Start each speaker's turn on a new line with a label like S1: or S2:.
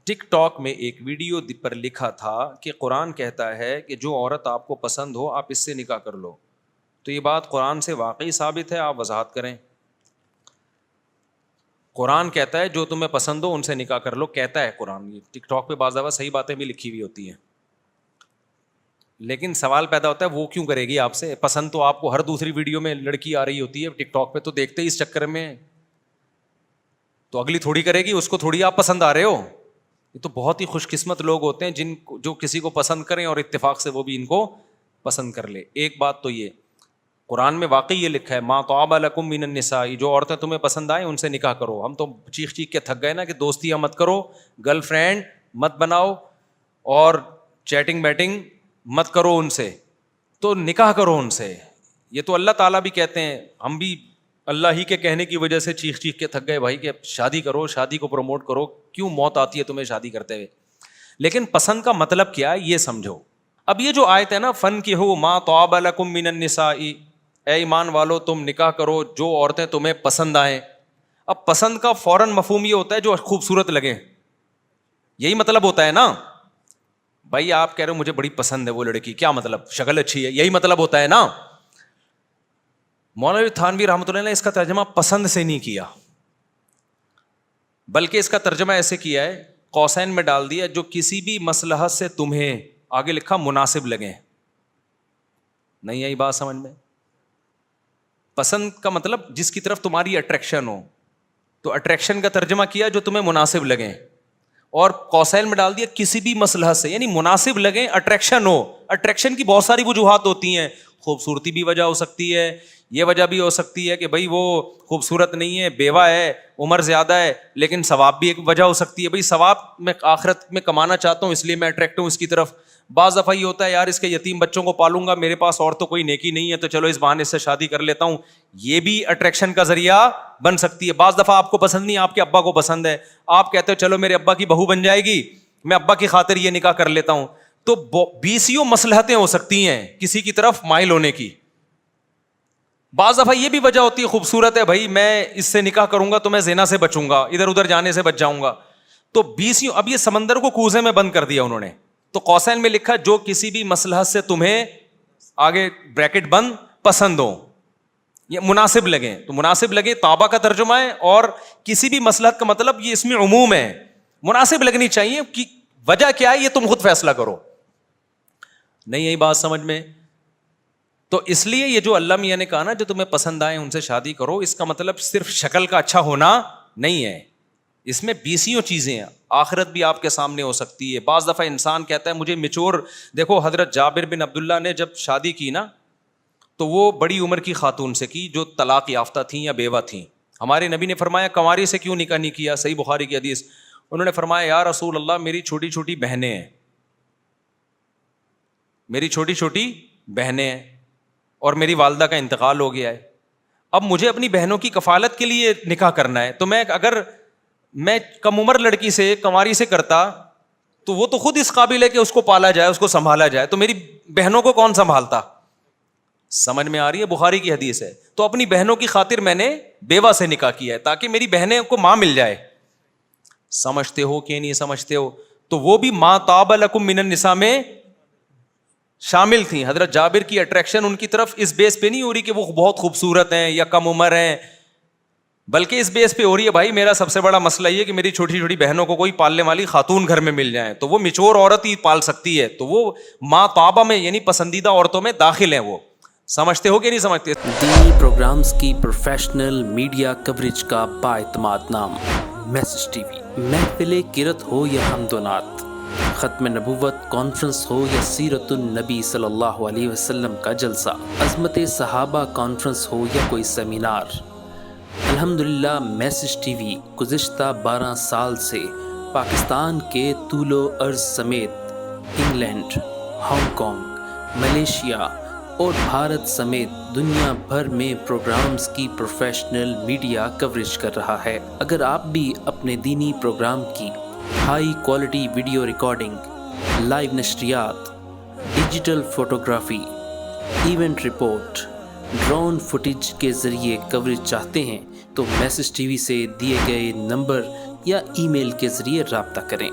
S1: ٹک talk میں ایک video پر لکھا تھا کہ قرآن کہتا ہے کہ جو عورت آپ کو پسند ہو آپ اس سے نکاح کر لو. تو یہ بات قرآن سے واقعی ثابت ہے؟ آپ وضاحت کریں. قرآن کہتا ہے جو تمہیں پسند ہو ان سے نکاح کر لو، کہتا ہے قرآن. یہ ٹک ٹاک پہ بعض دفعہ صحیح باتیں بھی لکھی ہوئی ہوتی ہیں، لیکن سوال پیدا ہوتا ہے وہ کیوں کرے گی آپ سے؟ پسند تو آپ کو ہر دوسری ویڈیو میں لڑکی آ رہی ہوتی ہے، ٹک ٹاک پہ تو دیکھتے ہی اس چکر میں، تو اگلی تھوڑی کرے گی، اس کو تھوڑی آپ پسند آ رہے ہو. یہ تو بہت ہی خوش قسمت لوگ ہوتے ہیں جن کو جو کسی کو پسند کریں اور اتفاق سے وہ بھی ان کو پسند کر لے. ایک بات تو یہ قرآن میں واقعی یہ لکھا ہے ما طاب لکم من النساء، جو عورتیں تمہیں پسند آئیں ان سے نکاح کرو. ہم تو چیخ چیخ کے تھک گئے نا کہ دوستیاں مت کرو، گرل فرینڈ مت بناؤ اور چیٹنگ بیٹنگ مت کرو ان سے، تو نکاح کرو ان سے. یہ تو اللہ تعالیٰ بھی کہتے ہیں، ہم بھی اللہ ہی کے کہنے کی وجہ سے چیخ چیخ کے تھک گئے بھائی کہ شادی کرو، شادی کو پروموٹ کرو. کیوں موت آتی ہے تمہیں شادی کرتے ہوئے؟ لیکن پسند کا مطلب کیا ہے یہ سمجھو. اب یہ جو آیت ہے نا فَانْكِحُوا مَا طَابَ لَكُم مِّنَ النِّسَاءِ، اے ایمان والو تم نکاح کرو جو عورتیں تمہیں پسند آئیں. اب پسند کا فوراً مفہوم یہ ہوتا ہے جو خوبصورت لگے، یہی مطلب ہوتا ہے نا. بھائی آپ کہہ رہے ہو مجھے بڑی پسند ہے وہ لڑکی، کیا مطلب؟ شکل اچھی ہے، یہی مطلب ہوتا ہے نا. مولوی تھانوی رحمۃ اللہ نے اس کا ترجمہ پسند سے نہیں کیا، بلکہ اس کا ترجمہ ایسے کیا ہے، قوسین میں ڈال دیا جو کسی بھی مصلحت سے تمہیں، آگے لکھا مناسب لگے. نہیں آئی بات سمجھ میں؟ پسند کا مطلب جس کی طرف تمہاری اٹریکشن ہو، تو اٹریکشن کا ترجمہ کیا جو تمہیں مناسب لگیں، اور قوسین میں ڈال دیا کسی بھی مصلحت سے، یعنی مناسب لگیں، اٹریکشن ہو. اٹریکشن کی بہت ساری وجوہات ہوتی ہیں، خوبصورتی بھی وجہ ہو سکتی ہے، یہ وجہ بھی ہو سکتی ہے کہ بھائی وہ خوبصورت نہیں ہے، بیوہ ہے، عمر زیادہ ہے، لیکن ثواب بھی ایک وجہ ہو سکتی ہے، بھائی ثواب میں آخرت میں کمانا چاہتا ہوں اس لیے میں اٹریکٹ ہوں اس کی طرف. بعض دفعہ یہ ہوتا ہے یار اس کے یتیم بچوں کو پالوں گا، میرے پاس اور تو کوئی نیکی نہیں ہے تو چلو اس بہانے سے شادی کر لیتا ہوں، یہ بھی اٹریکشن کا ذریعہ بن سکتی ہے. بعض دفعہ آپ کو پسند نہیں، آپ کے ابا کو پسند ہے، آپ کہتے ہو چلو میرے ابا کی بہو بن جائے گی، میں ابا کی خاطر یہ نکاح کر لیتا ہوں. تو بیسیوں مصلحتیں ہو سکتی ہیں کسی کی طرف مائل ہونے کی. بعض دفعہ یہ بھی وجہ ہوتی ہے خوبصورت ہے بھائی میں اس سے نکاح کروں گا تو میں زنا سے بچوں گا، ادھر ادھر جانے سے بچ جاؤں گا. تو بیسیوں، اب یہ سمندر کو کوزے میں بند کر دیا انہوں نے. تو قوسین میں لکھا جو کسی بھی مصلحت سے تمہیں، آگے بریکٹ بند، پسند ہو، یہ مناسب لگیں. تو مناسب لگے طابہ کا ترجمہ ہے، اور کسی بھی مصلحت کا مطلب یہ اس میں عموم ہے، مناسب لگنی چاہیے. کہ وجہ کیا ہے یہ تم خود فیصلہ کرو. نہیں یہی بات سمجھ میں؟ تو اس لیے یہ جو اللہ میاں نے کہا نا جو تمہیں پسند آئے ان سے شادی کرو، اس کا مطلب صرف شکل کا اچھا ہونا نہیں ہے، اس میں بیسیوں چیزیں ہیں. آخرت بھی آپ کے سامنے ہو سکتی ہے. بعض دفعہ انسان کہتا ہے مجھے میچور، دیکھو حضرت جابر بن عبداللہ نے جب شادی کی نا تو وہ بڑی عمر کی خاتون سے کی جو طلاق یافتہ تھیں یا بیوہ تھیں. ہمارے نبی نے فرمایا کنواری سے کیوں نکاح نہیں کیا؟ صحیح بخاری کی حدیث. انہوں نے فرمایا یا رسول اللہ میری چھوٹی چھوٹی بہنیں ہیں، میری چھوٹی چھوٹی بہنیں ہیں اور میری والدہ کا انتقال ہو گیا ہے، اب مجھے اپنی بہنوں کی کفالت کے لیے نکاح کرنا ہے. تو میں اگر میں کم عمر لڑکی سے، کنواری سے کرتا تو وہ تو خود اس قابل ہے کہ اس کو پالا جائے، اس کو سنبھالا جائے، تو میری بہنوں کو کون سنبھالتا؟ سمجھ میں آ رہی ہے؟ بخاری کی حدیث ہے. تو اپنی بہنوں کی خاطر میں نے بیوہ سے نکاح کیا ہے تاکہ میری بہنیں کو ماں مل جائے. سمجھتے ہو کہ نہیں سمجھتے ہو؟ تو وہ بھی ما طاب لکم من النساء میں شامل تھیں. حضرت جابر کی اٹریکشن ان کی طرف اس بیس پہ نہیں ہو رہی کہ وہ بہت خوبصورت ہیں یا کم عمر ہیں، بلکہ اس بیس پہ ہو رہی ہے بھائی میرا سب سے بڑا مسئلہ یہ کہ میری چھوٹی چھوٹی بہنوں کو کوئی پالنے والی خاتون گھر میں مل جائیں، تو وہ میچور عورت ہی پال سکتی ہے. تو وہ ما طابہ میں یعنی پسندیدہ عورتوں میں داخل ہیں. وہ سمجھتے ہو کہ نہیں سمجھتے؟
S2: دینی پروگرامز کی پروفیشنل میڈیا کوریج کا بااعتماد نام میسج ٹی وی. محفل قرت ہو یا حمد و نعت، ختم نبوت کانفرنس ہو یا سیرت النبی صلی اللہ علیہ وسلم کا جلسہ، عظمت صحابہ کانفرنس ہو یا کوئی سیمینار، الحمدللہ میسج ٹی وی گزشتہ 12 سال سے پاکستان کے طول و عرض سمیت انگلینڈ، ہانگ کانگ، ملیشیا اور بھارت سمیت دنیا بھر میں پروگرامز کی پروفیشنل میڈیا کوریج کر رہا ہے. اگر آپ بھی اپنے دینی پروگرام کی high quality video recording, live نشریات، digital photography, event report, drone footage کے ذریعے کوریج چاہتے ہیں تو میسج ٹی وی سے دیے گئے نمبر یا ای میل کے ذریعے رابطہ کریں.